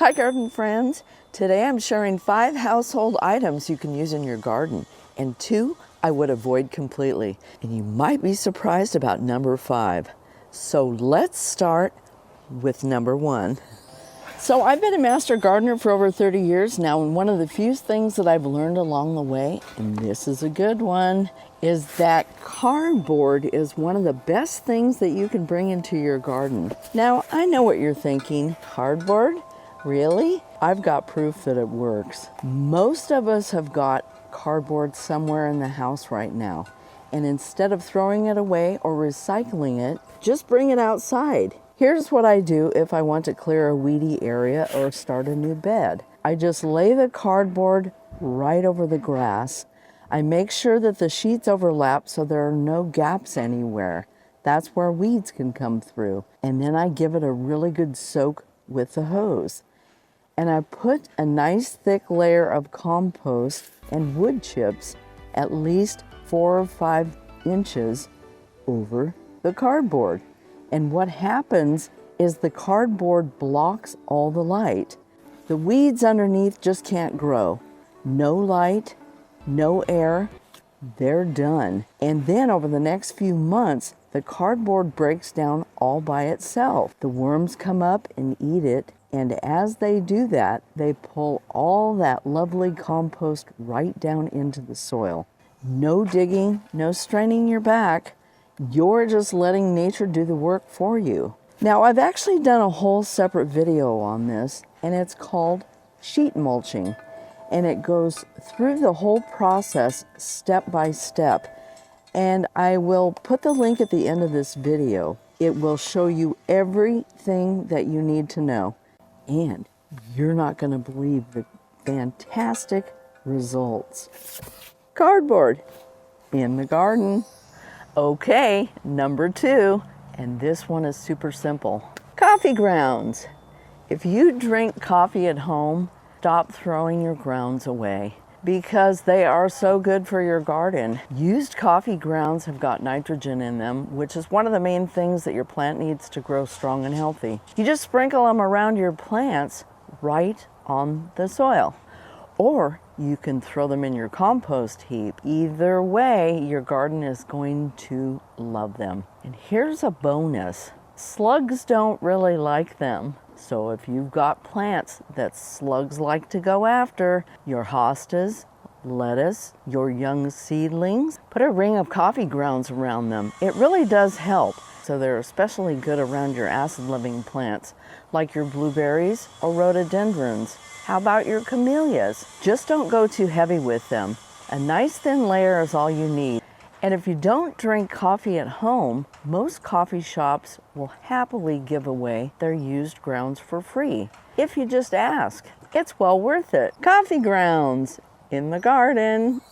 Hi garden friends! Today I'm sharing 5 household items you can use in your garden, and 2 I would avoid completely. And you might be surprised about number 5. So let's start with number 1. So I've been a master gardener for over 30 years now, and one of the few things that I've learned along the way, and this is a good one, is that cardboard is one of the best things that you can bring into your garden. Now, I know what you're thinking. Cardboard? Really? I've got proof that it works. Most of us have got cardboard somewhere in the house right now. And instead of throwing it away or recycling it, just bring it outside. Here's what I do if I want to clear a weedy area or start a new bed. I just lay the cardboard right over the grass. I make sure that the sheets overlap so there are no gaps anywhere. That's where weeds can come through. And then I give it a really good soak with the hose. And I put a nice thick layer of compost and wood chips, at least 4 or 5 inches over the cardboard. And what happens is the cardboard blocks all the light. The weeds underneath just can't grow. No light, no air, they're done. And then over the next few months, the cardboard breaks down all by itself. The worms come up and eat it. And as they do that, they pull all that lovely compost right down into the soil. No digging, no straining your back. You're just letting nature do the work for you. Now, I've actually done a whole separate video on this, and it's called sheet mulching. And it goes through the whole process step by step. And I will put the link at the end of this video. It will show you everything that you need to know. And you're not going to believe the fantastic results. Cardboard in the garden. Okay, number 2, and this one is super simple. Coffee grounds. If you drink coffee at home, stop throwing your grounds away because they are so good for your garden. Used coffee grounds have got nitrogen in them, which is one of the main things that your plant needs to grow strong and healthy. You just sprinkle them around your plants right on the soil. Or you can throw them in your compost heap. Either way, your garden is going to love them. And here's a bonus. Slugs don't really like them. So if you've got plants that slugs like to go after, your hostas, lettuce, your young seedlings, put a ring of coffee grounds around them. It really does help. So they're especially good around your acid-loving plants, like your blueberries or rhododendrons. How about your camellias? Just don't go too heavy with them. A nice thin layer is all you need. And if you don't drink coffee at home, most coffee shops will happily give away their used grounds for free. If you just ask, it's well worth it. Coffee grounds in the garden.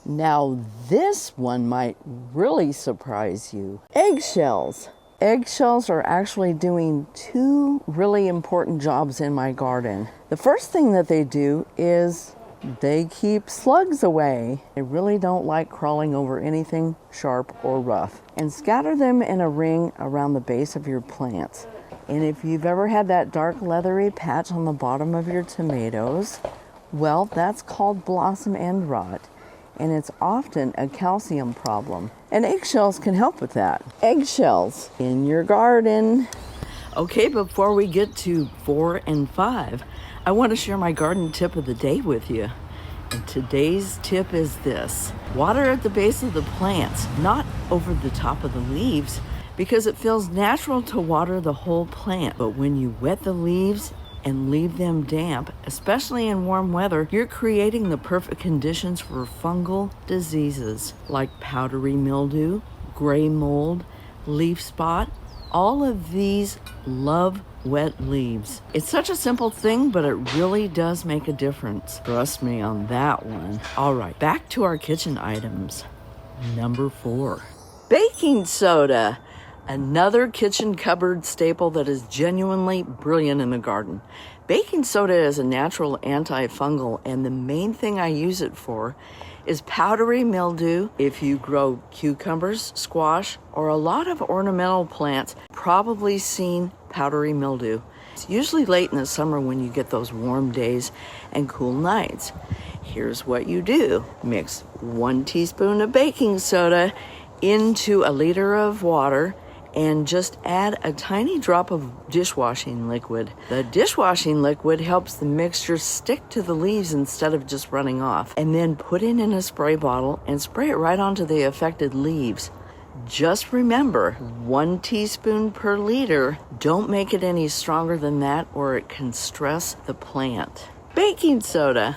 Now this one might really surprise you. Eggshells. Eggshells are actually doing 2 really important jobs in my garden. The first thing that they do is they keep slugs away. They really don't like crawling over anything sharp or rough. And scatter them in a ring around the base of your plants. And if you've ever had that dark leathery patch on the bottom of your tomatoes, well, that's called blossom end rot. And it's often a calcium problem. And eggshells can help with that. Eggshells in your garden. Okay, before we get to 4 and 5, I want to share my garden tip of the day with you. And today's tip is this. Water at the base of the plants, not over the top of the leaves, because it feels natural to water the whole plant. But when you wet the leaves and leave them damp, especially in warm weather, you're creating the perfect conditions for fungal diseases like powdery mildew, gray mold, leaf spot. All of these love wet leaves. It's such a simple thing, but it really does make a difference. Trust me on that one. All right, back to our kitchen items. Number 4, baking soda. Another kitchen cupboard staple that is genuinely brilliant in the garden. Baking soda is a natural antifungal, and the main thing I use it for is powdery mildew. If you grow cucumbers, squash, or a lot of ornamental plants, probably seen powdery mildew. It's usually late in the summer when you get those warm days and cool nights. Here's what you do. Mix 1 teaspoon of baking soda into a liter of water and just add a tiny drop of dishwashing liquid. The dishwashing liquid helps the mixture stick to the leaves instead of just running off. And then put it in a spray bottle and spray it right onto the affected leaves. Just remember, 1 teaspoon per liter. Don't make it any stronger than that or it can stress the plant. Baking soda.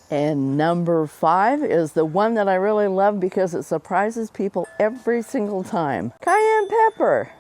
And number 5 is the one that I really love because it surprises people every single time. Cayenne pepper.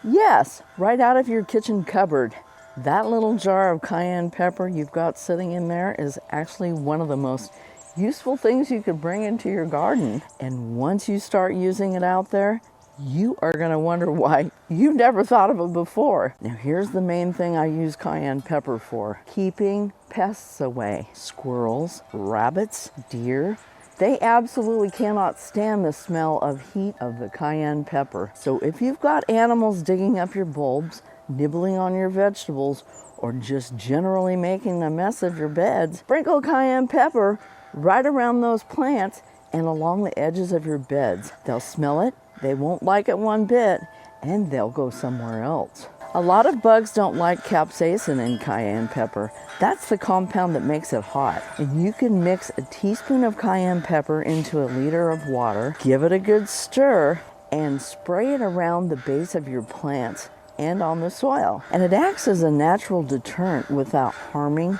Yes, right out of your kitchen cupboard. That little jar of cayenne pepper you've got sitting in there is actually one of the most useful things you could bring into your garden. And once you start using it out there, you are going to wonder why you never thought of it before. Now here's the main thing I use cayenne pepper for. Keeping pests away. Squirrels, rabbits, deer. They absolutely cannot stand the smell of heat of the cayenne pepper. So if you've got animals digging up your bulbs, nibbling on your vegetables, or just generally making a mess of your beds, sprinkle cayenne pepper right around those plants and along the edges of your beds. They'll smell it, they won't like it one bit, and they'll go somewhere else. A lot of bugs don't like capsaicin in cayenne pepper. That's the compound that makes it hot. And you can mix a teaspoon of cayenne pepper into a liter of water, give it a good stir, and spray it around the base of your plants and on the soil. And it acts as a natural deterrent without harming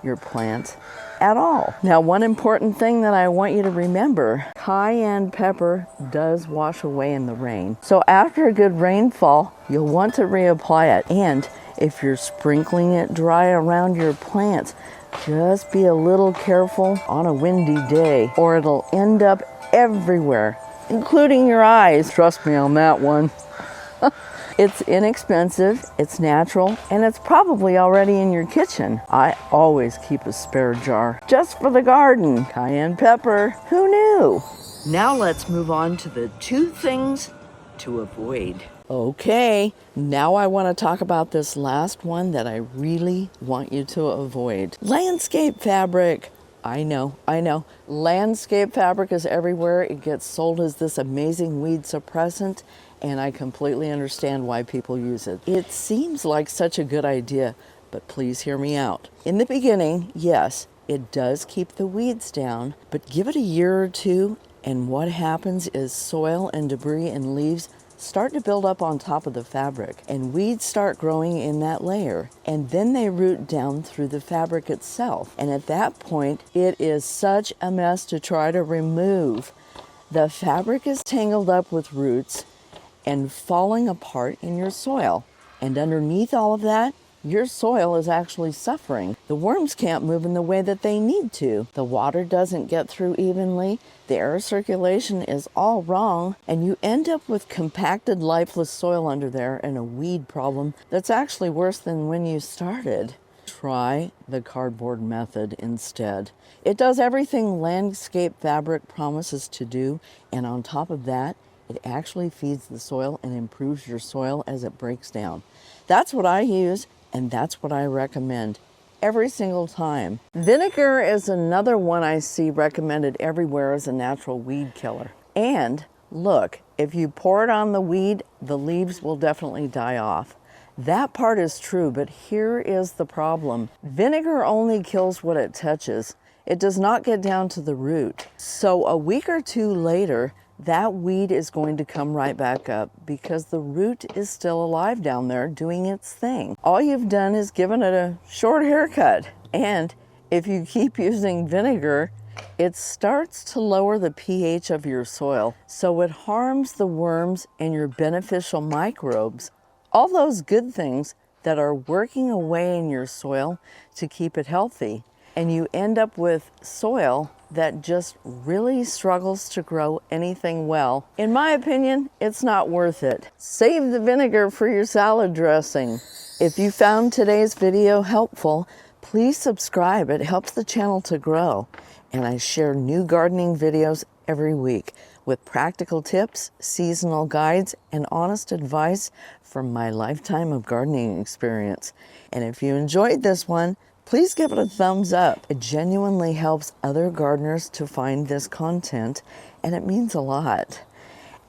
your plants at all. Now, one important thing that I want you to remember, cayenne pepper does wash away in the rain. So after a good rainfall, you'll want to reapply it. And if you're sprinkling it dry around your plants, just be a little careful on a windy day or it'll end up everywhere, including your eyes. Trust me on that one. It's inexpensive, it's natural, and it's probably already in your kitchen. I always keep a spare jar just for the garden. Cayenne pepper, who knew? Now let's move on to the 2 things to avoid. Okay, now I want to talk about this last one that I really want you to avoid. Landscape fabric. I know. Landscape fabric is everywhere. It gets sold as this amazing weed suppressant, and I completely understand why people use it. It seems like such a good idea, but please hear me out. In the beginning, yes, it does keep the weeds down, but give it a year or 2, and what happens is soil and debris and leaves start to build up on top of the fabric, and weeds start growing in that layer, and then they root down through the fabric itself. And at that point, it is such a mess to try to remove. The fabric is tangled up with roots and falling apart in your soil. And underneath all of that, your soil is actually suffering. The worms can't move in the way that they need to. The water doesn't get through evenly. The air circulation is all wrong. And you end up with compacted, lifeless soil under there and a weed problem that's actually worse than when you started. Try the cardboard method instead. It does everything landscape fabric promises to do. And on top of that, it actually feeds the soil and improves your soil as it breaks down. That's what I use, and that's what I recommend every single time. Vinegar is another one I see recommended everywhere as a natural weed killer. And look, if you pour it on the weed, the leaves will definitely die off. That part is true, but here is the problem. Vinegar only kills what it touches. It does not get down to the root. So a week or 2 later, that weed is going to come right back up because the root is still alive down there doing its thing. All you've done is given it a short haircut. And if you keep using vinegar, it starts to lower the pH of your soil. So it harms the worms and your beneficial microbes, all those good things that are working away in your soil to keep it healthy. And you end up with soil that just really struggles to grow anything well. In my opinion, it's not worth it. Save the vinegar for your salad dressing. If you found today's video helpful, please subscribe. It helps the channel to grow. And I share new gardening videos every week. with practical tips, seasonal guides, and honest advice from my lifetime of gardening experience. And if you enjoyed this one, please give it a thumbs up. It genuinely helps other gardeners to find this content, and it means a lot.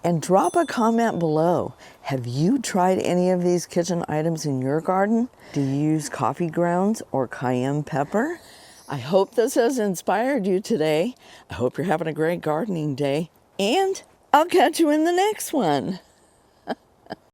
And drop a comment below. Have you tried any of these kitchen items in your garden? Do you use coffee grounds or cayenne pepper? I hope this has inspired you today. I hope you're having a great gardening day, and I'll catch you in the next one.